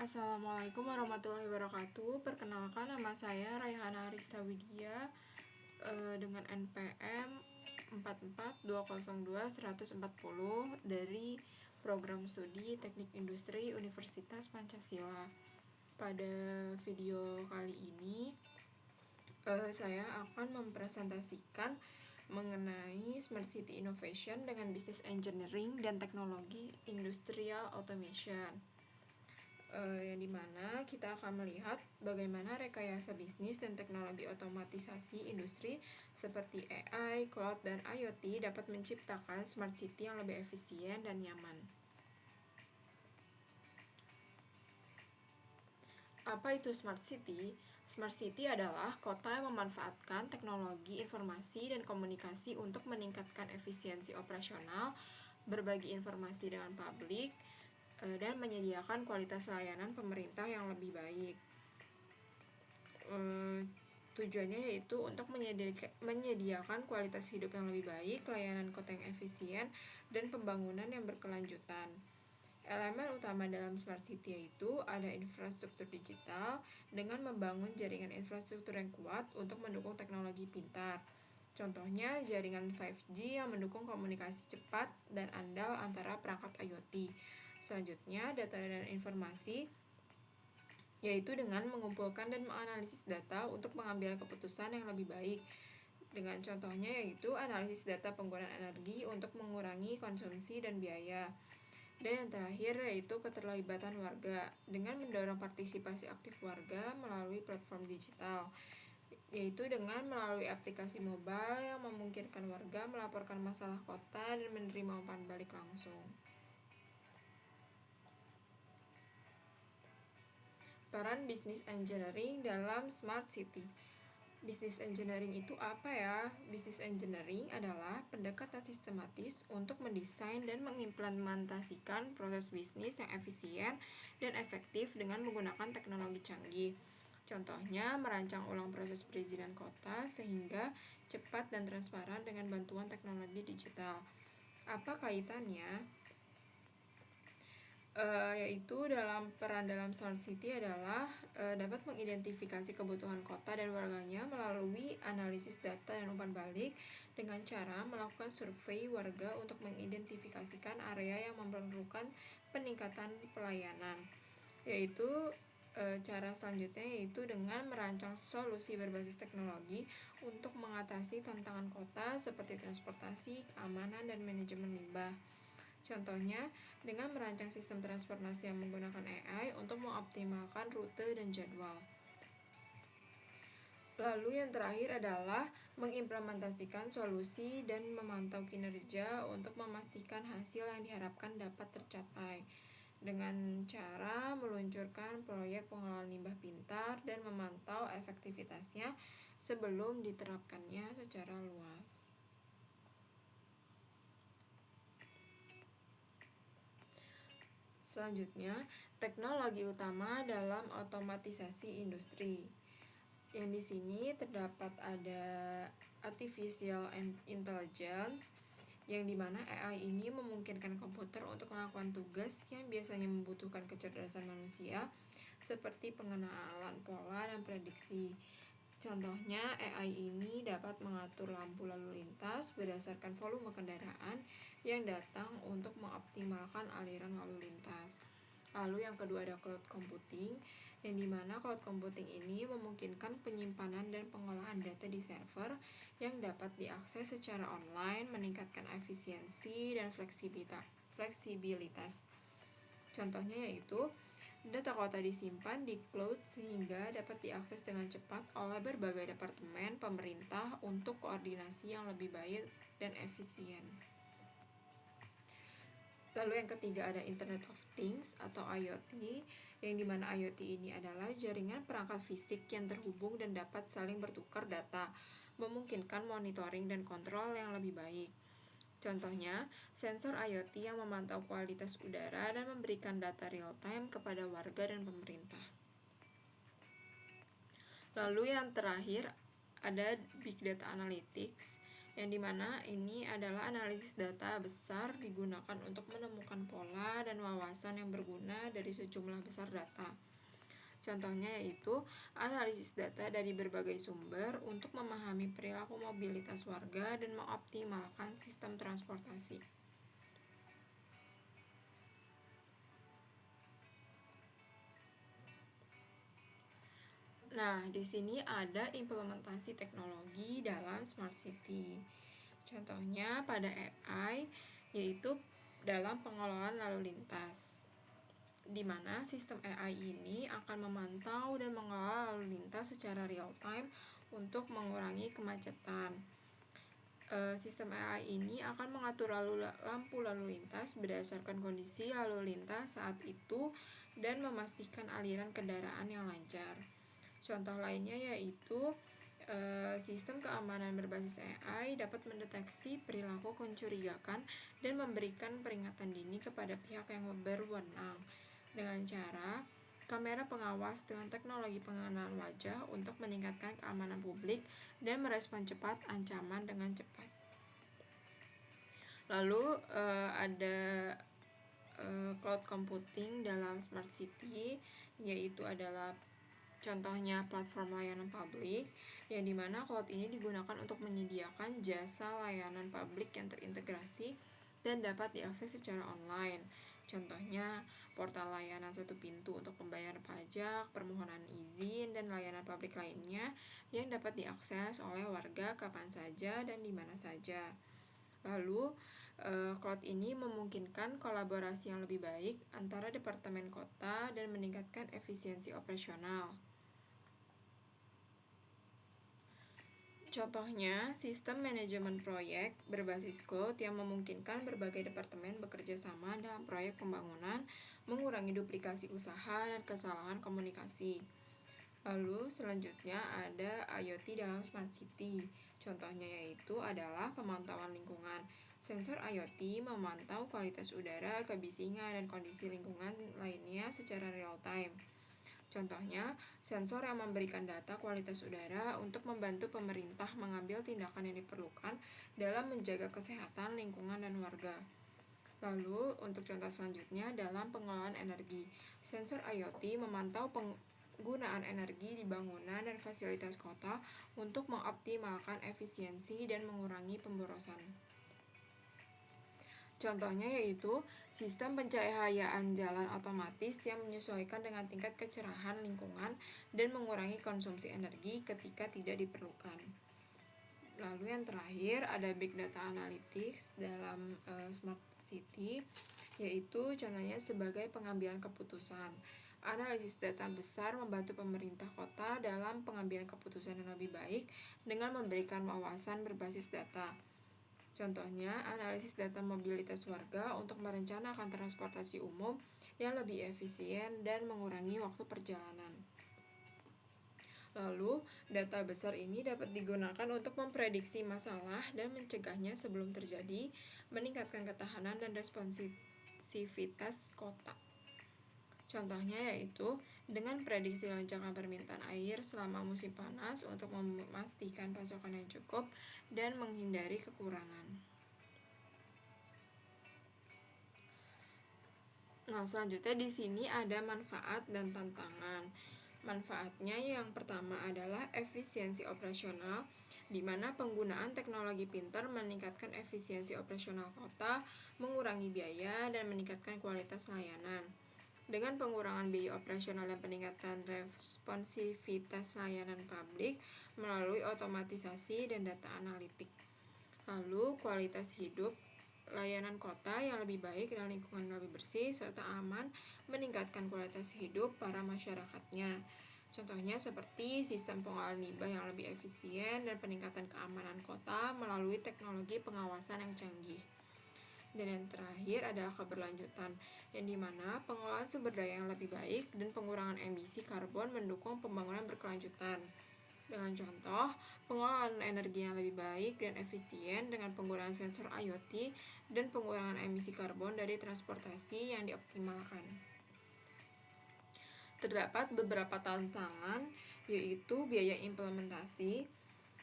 Assalamualaikum warahmatullahi wabarakatuh. Perkenalkan, nama saya Raihana Arista Widya dengan NPM 44202-140 dari Program Studi Teknik Industri Universitas Pancasila. Pada video kali ini saya akan mempresentasikan mengenai Smart City Innovation dengan Business Engineering dan Teknologi Industrial Automation, yang dimana kita akan melihat bagaimana rekayasa bisnis dan teknologi otomatisasi industri seperti AI, cloud, dan IoT dapat menciptakan smart city yang lebih efisien dan nyaman. Apa itu smart city? Smart city adalah kota yang memanfaatkan teknologi informasi dan komunikasi untuk meningkatkan efisiensi operasional, berbagi informasi dengan publik, dan menyediakan kualitas layanan pemerintah yang lebih baik. Tujuannya yaitu untuk menyediakan kualitas hidup yang lebih baik, layanan kota yang efisien, dan pembangunan yang berkelanjutan. Elemen utama dalam smart city yaitu ada infrastruktur digital dengan membangun jaringan infrastruktur yang kuat untuk mendukung teknologi pintar. Contohnya jaringan 5G yang mendukung komunikasi cepat dan andal antara perangkat IoT. Selanjutnya, data dan informasi, yaitu dengan mengumpulkan dan menganalisis data untuk mengambil keputusan yang lebih baik. Dengan contohnya yaitu analisis data penggunaan energi untuk mengurangi konsumsi dan biaya. Dan yang terakhir yaitu keterlibatan warga dengan mendorong partisipasi aktif warga melalui platform digital, yaitu dengan melalui aplikasi mobile yang memungkinkan warga melaporkan masalah kota dan menerima umpan balik langsung. Peran Business Engineering dalam Smart City. Business Engineering itu apa ya? Business Engineering adalah pendekatan sistematis untuk mendesain dan mengimplementasikan proses bisnis yang efisien dan efektif dengan menggunakan teknologi canggih. Contohnya, merancang ulang proses perizinan kota sehingga cepat dan transparan dengan bantuan teknologi digital. Apa kaitannya? Yaitu peran dalam smart city adalah dapat mengidentifikasi kebutuhan kota dan warganya melalui analisis data dan umpan balik dengan cara melakukan survei warga untuk mengidentifikasikan area yang memerlukan peningkatan pelayanan. Yaitu cara selanjutnya yaitu dengan merancang solusi berbasis teknologi untuk mengatasi tantangan kota seperti transportasi, keamanan, dan manajemen limbah. Contohnya, dengan merancang sistem transportasi yang menggunakan AI untuk mengoptimalkan rute dan jadwal. Lalu yang terakhir adalah mengimplementasikan solusi dan memantau kinerja untuk memastikan hasil yang diharapkan dapat tercapai dengan cara meluncurkan proyek pengelolaan limbah pintar dan memantau efektivitasnya sebelum diterapkannya secara luas. Selanjutnya, teknologi utama dalam otomatisasi industri. Yang di sini terdapat ada artificial intelligence, yang dimana AI ini memungkinkan komputer untuk melakukan tugas yang biasanya membutuhkan kecerdasan manusia, seperti pengenalan pola dan prediksi. Contohnya, AI ini dapat mengatur lampu lalu lintas berdasarkan volume kendaraan yang datang untuk mengoptimalkan aliran lalu lintas. Lalu yang kedua ada cloud computing, yang dimana cloud computing ini memungkinkan penyimpanan dan pengolahan data di server yang dapat diakses secara online, meningkatkan efisiensi dan fleksibilitas. Contohnya yaitu data kota disimpan di cloud sehingga dapat diakses dengan cepat oleh berbagai departemen pemerintah untuk koordinasi yang lebih baik dan efisien. Lalu yang ketiga ada Internet of Things atau IoT, yang dimana IoT ini adalah jaringan perangkat fisik yang terhubung dan dapat saling bertukar data, memungkinkan monitoring dan kontrol yang lebih baik. Contohnya, sensor IoT yang memantau kualitas udara dan memberikan data real-time kepada warga dan pemerintah. Lalu yang terakhir ada Big Data Analytics, yang dimana ini adalah analisis data besar digunakan untuk menemukan pola dan wawasan yang berguna dari sejumlah besar data. Contohnya yaitu analisis data dari berbagai sumber untuk memahami perilaku mobilitas warga dan mengoptimalkan sistem transportasi. Nah, di sini ada implementasi teknologi dalam Smart City. Contohnya pada AI, yaitu dalam pengelolaan lalu lintas, di mana sistem AI ini akan memantau dan mengelola lalu lintas secara real time untuk mengurangi kemacetan. Sistem AI ini akan mengatur lampu lalu lintas berdasarkan kondisi lalu lintas saat itu dan memastikan aliran kendaraan yang lancar. Contoh lainnya yaitu sistem keamanan berbasis AI dapat mendeteksi perilaku mencurigakan dan memberikan peringatan dini kepada pihak yang berwenang dengan cara kamera pengawas dengan teknologi pengenalan wajah untuk meningkatkan keamanan publik dan merespon cepat ancaman dengan cepat. Lalu ada cloud computing dalam smart city, yaitu adalah contohnya platform layanan publik, yang dimana cloud ini digunakan untuk menyediakan jasa layanan publik yang terintegrasi dan dapat diakses secara online. Contohnya portal layanan satu pintu untuk pembayaran pajak, permohonan izin, dan layanan publik lainnya yang dapat diakses oleh warga kapan saja dan di mana saja. Lalu, cloud ini memungkinkan kolaborasi yang lebih baik antara departemen kota dan meningkatkan efisiensi operasional. Contohnya, sistem manajemen proyek berbasis cloud yang memungkinkan berbagai departemen bekerja sama dalam proyek pembangunan, mengurangi duplikasi usaha dan kesalahan komunikasi. Lalu selanjutnya ada IoT dalam Smart City. Contohnya yaitu adalah pemantauan lingkungan. Sensor IoT memantau kualitas udara, kebisingan, dan kondisi lingkungan lainnya secara real time. Contohnya, sensor yang memberikan data kualitas udara untuk membantu pemerintah mengambil tindakan yang diperlukan dalam menjaga kesehatan lingkungan dan warga. Lalu, untuk contoh selanjutnya dalam pengelolaan energi, sensor IoT memantau penggunaan energi di bangunan dan fasilitas kota untuk mengoptimalkan efisiensi dan mengurangi pemborosan. Contohnya yaitu sistem pencahayaan jalan otomatis yang menyesuaikan dengan tingkat kecerahan lingkungan dan mengurangi konsumsi energi ketika tidak diperlukan. Lalu yang terakhir ada Big Data Analytics dalam Smart City, yaitu contohnya sebagai pengambilan keputusan. Analisis data besar membantu pemerintah kota dalam pengambilan keputusan yang lebih baik dengan memberikan wawasan berbasis data. Contohnya, analisis data mobilitas warga untuk merencanakan transportasi umum yang lebih efisien dan mengurangi waktu perjalanan. Lalu, data besar ini dapat digunakan untuk memprediksi masalah dan mencegahnya sebelum terjadi, meningkatkan ketahanan dan responsivitas kota. Contohnya yaitu dengan prediksi lonjakan permintaan air selama musim panas untuk memastikan pasokan yang cukup dan menghindari kekurangan. Nah, selanjutnya di sini ada manfaat dan tantangan. Manfaatnya yang pertama adalah efisiensi operasional, di mana penggunaan teknologi pintar meningkatkan efisiensi operasional kota, mengurangi biaya, dan meningkatkan kualitas layanan. Dengan pengurangan biaya operasional dan peningkatan responsivitas layanan publik melalui otomatisasi dan data analitik. Lalu, kualitas hidup layanan kota yang lebih baik dan lingkungan yang lebih bersih serta aman meningkatkan kualitas hidup para masyarakatnya. Contohnya seperti sistem pengolahan limbah yang lebih efisien dan peningkatan keamanan kota melalui teknologi pengawasan yang canggih. Dan yang terakhir adalah keberlanjutan, yang dimana pengolahan sumber daya yang lebih baik dan pengurangan emisi karbon mendukung pembangunan berkelanjutan. Dengan contoh, pengolahan energi yang lebih baik dan efisien dengan penggunaan sensor IoT dan pengurangan emisi karbon dari transportasi yang dioptimalkan. Terdapat beberapa tantangan, yaitu biaya implementasi.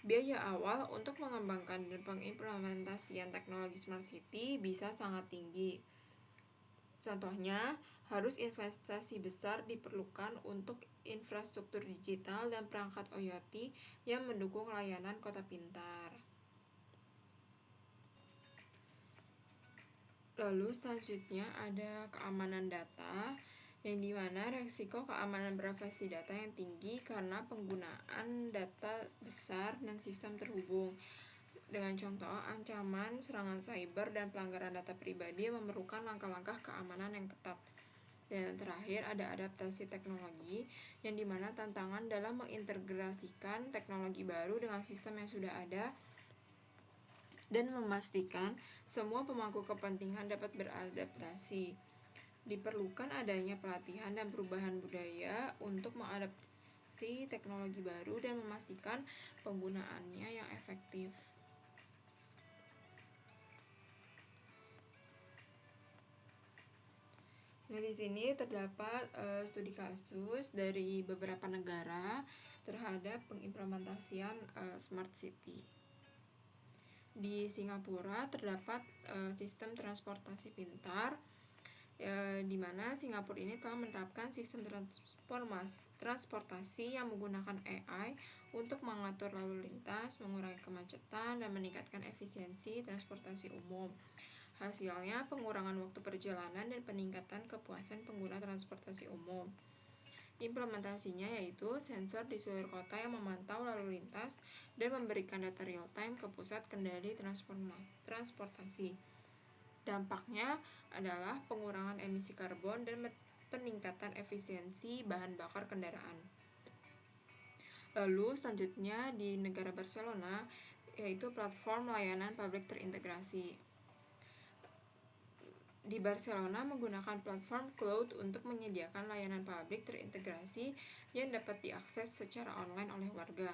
Biaya awal untuk mengembangkan dan pengimplementasian teknologi smart city bisa sangat tinggi. Contohnya, harus investasi besar diperlukan untuk infrastruktur digital dan perangkat IoT yang mendukung layanan kota pintar. Lalu selanjutnya ada keamanan data, yang dimana resiko keamanan privasi data yang tinggi karena penggunaan data besar dan sistem terhubung. Dengan contoh, ancaman serangan cyber dan pelanggaran data pribadi memerlukan langkah-langkah keamanan yang ketat. Dan terakhir ada adaptasi teknologi, yang dimana tantangan dalam mengintegrasikan teknologi baru dengan sistem yang sudah ada dan memastikan semua pemangku kepentingan dapat beradaptasi. Diperlukan adanya pelatihan dan perubahan budaya untuk mengadaptasi teknologi baru dan memastikan penggunaannya yang efektif. Nah, di sini terdapat studi kasus dari beberapa negara terhadap pengimplementasian smart city. Di Singapura terdapat sistem transportasi pintar, di mana Singapura ini telah menerapkan sistem transportasi yang menggunakan AI untuk mengatur lalu lintas, mengurangi kemacetan, dan meningkatkan efisiensi transportasi umum. Hasilnya, pengurangan waktu perjalanan dan peningkatan kepuasan pengguna transportasi umum. Implementasinya yaitu sensor di seluruh kota yang memantau lalu lintas dan memberikan data real-time ke pusat kendali transportasi. Dampaknya adalah pengurangan emisi karbon dan peningkatan efisiensi bahan bakar kendaraan. Lalu selanjutnya di negara Barcelona, yaitu platform layanan publik terintegrasi. Di Barcelona menggunakan platform cloud untuk menyediakan layanan publik terintegrasi yang dapat diakses secara online oleh warga.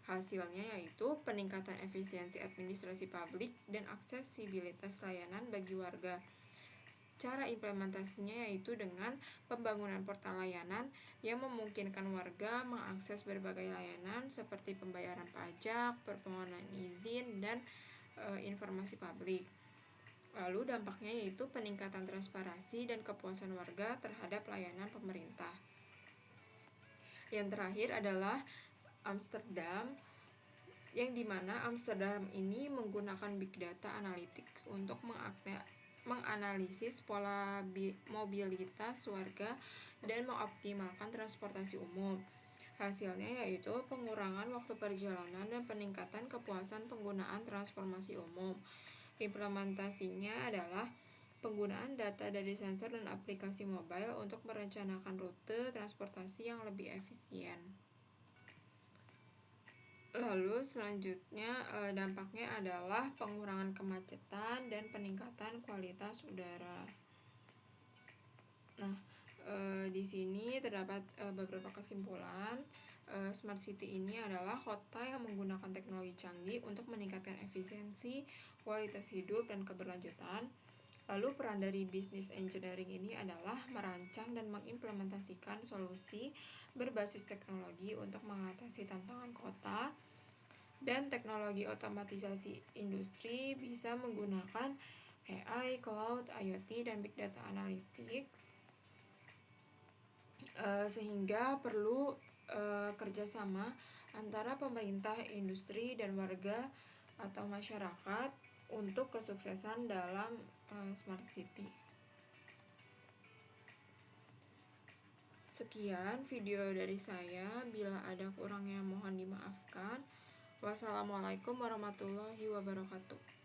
Hasilnya yaitu peningkatan efisiensi administrasi publik dan aksesibilitas layanan bagi warga. Cara implementasinya yaitu dengan pembangunan portal layanan yang memungkinkan warga mengakses berbagai layanan seperti pembayaran pajak, permohonan izin, dan informasi publik. Lalu dampaknya yaitu peningkatan transparansi dan kepuasan warga terhadap layanan pemerintah. Yang terakhir adalah Amsterdam, yang dimana Amsterdam ini menggunakan big data analytics untuk menganalisis pola mobilitas warga dan mengoptimalkan transportasi umum. Hasilnya yaitu pengurangan waktu perjalanan dan peningkatan kepuasan penggunaan transportasi umum. Implementasinya adalah penggunaan data dari sensor dan aplikasi mobile untuk merencanakan rute transportasi yang lebih efisien. Lalu selanjutnya dampaknya adalah pengurangan kemacetan dan peningkatan kualitas udara. Nah, di sini terdapat beberapa kesimpulan. Smart city ini adalah kota yang menggunakan teknologi canggih untuk meningkatkan efisiensi, kualitas hidup, dan keberlanjutan. Lalu peran dari business engineering ini adalah merancang dan mengimplementasikan solusi berbasis teknologi untuk mengatasi tantangan kota. Dan teknologi otomatisasi industri bisa menggunakan AI, cloud, IoT, dan big data analytics, sehingga perlu kerjasama antara pemerintah, industri, dan warga atau masyarakat untuk kesuksesan dalam smart city. Sekian video dari saya, bila ada kurangnya mohon dimaafkan. Wassalamualaikum warahmatullahi wabarakatuh.